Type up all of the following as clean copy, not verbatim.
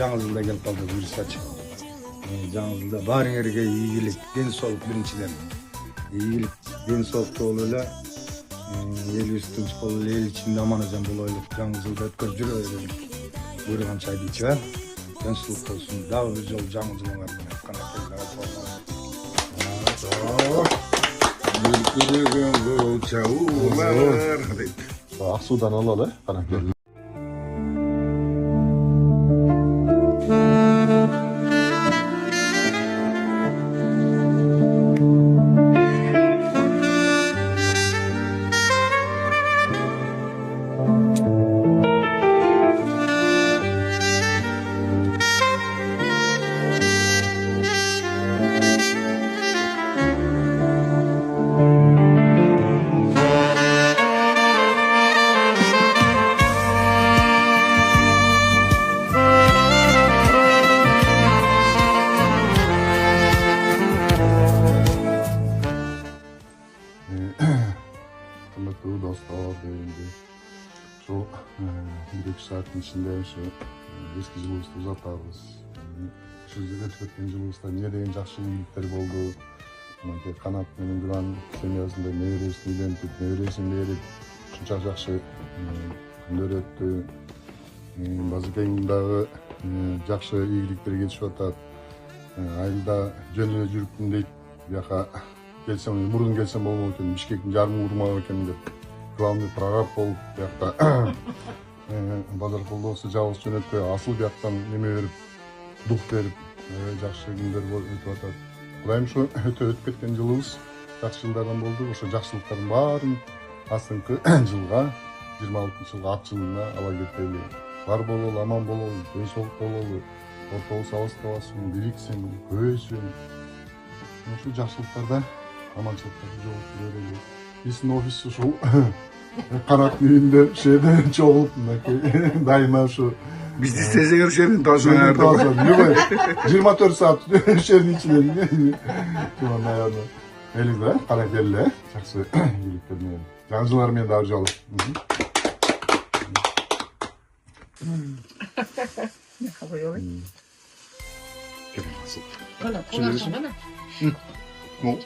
жаңы жылда келіп қалды вирусач. Жаңы жылда барыңерге ийгилик, денсаулық биринчиден. Ийгилик, денсаулық болуп эле, элибиз тынч болуп эле, эл ичинде аман эсен болойлук. Жаңы жылда өткөрүп жүрөбүз. Буйруганча дейчи. Денсаулық болсун. Дагы бир жол жаңы жылыңар менен канакелер болсун. Аксуудан алалы, канакел. Kıymetli dostlar, deyildi. Şu 1-2 saatin içinde şu eski жылыбызды uzatабыз. Şu өткен жылыбызда эмне деген жакшы ийгиликтер болду. Мынакей Канат менен Гүлан семьясында небересин үйлентип, небересин берип, ушунча жакшы күндөр өттү. Базыкеңдин дагы жакшы ийгиликтер кетишип атат. Айылда жөн эле жүрүпмүн дейт. Бияка келсем, мурун келсем болмок экен, Бишкектин жарымы урмак экен деп. Главный прораб болуп, биякта базар колдоосу жабыс жөнөтпөй, асыл бияктан неме берип, дух берип, жакшы күндөр өтүп атат. Кудайым ушу өтүп кеткен жылыбыз жакшы жылдардан болду. Ошо жакшылыктардын баарын астыңкы жылга, 26-жылга, ат жылына ала кетели. Бар бололу, аман бололу, денсаулык бололу, ортобуз алыстабасын, бириксин, көбөйсүн. Ошо жакшылыктарда, аманчылыктарды жоготуп берели. Биздин офис ушул Канаттын үйүндө шеде чогулуп, дайыма ушу Biz de istesek şehrin taşına 24 saat şehrin içinde. Şuan ayarlı. Elinde, karakelle, çaksı iyiliklerine. Yancılar mı daha calı? Ne kalıyor? Gelin nasıl? Bana, konuşsana. Ne?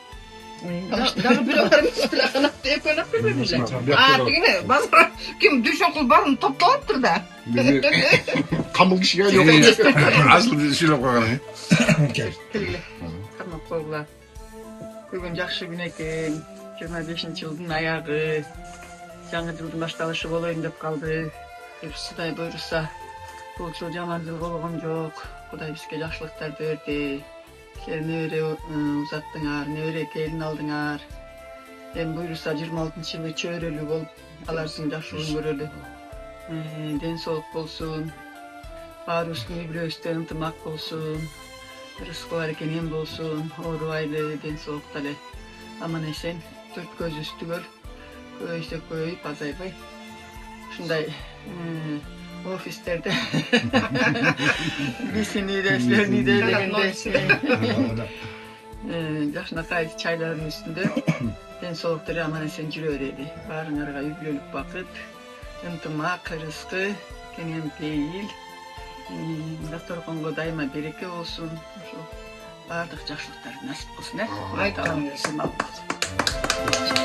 Daha bir olarmış bile kanat diye kanat vermemişler. Yine bazıları kim düş okul barını toplanıptır da. Bizi kamıl kişi geliyor. Aslı bir şey yok bakalım. Gel. Tamam kolla. Bugün жақсы gün eкен. 25 yılın ayağı. Жаңы жылдың башталышы болайын деп қалды. Құдай бұйырса, бұл жыл жаман жыл болған жоқ. Құдай бізге жақсылықтар берді. Сен нөре ұзаттыңар, нөре келін алдыңар. Эми буюрса 26 жылы чөйрөлүү болуп, алардын жакшылыгын көрөлү. Денсаулык болсун, баарыбыздын үй-бүлөбүздө ынтымак болсун, рызкы бар экен эм болсун, оорубайлы, денсаулыкта эле аман эсен, төрт көзүбүз түгөл, көбөйсөк көбөйүп, азайбай. Ушундай офистерде биздин үйдө, силердин үйдө дегенде жакшынакай чайлардын үстүндө денсаулыктары аман эсен жүрө берели. Баарыңарга үй-бүлөлүк бакыт, ынтымак, рызкы, кенен пейил, Dastorkongo daima bereke olsun. Şu bardıq жақсылықтар nasip olsun. Құдай тағалам берсін.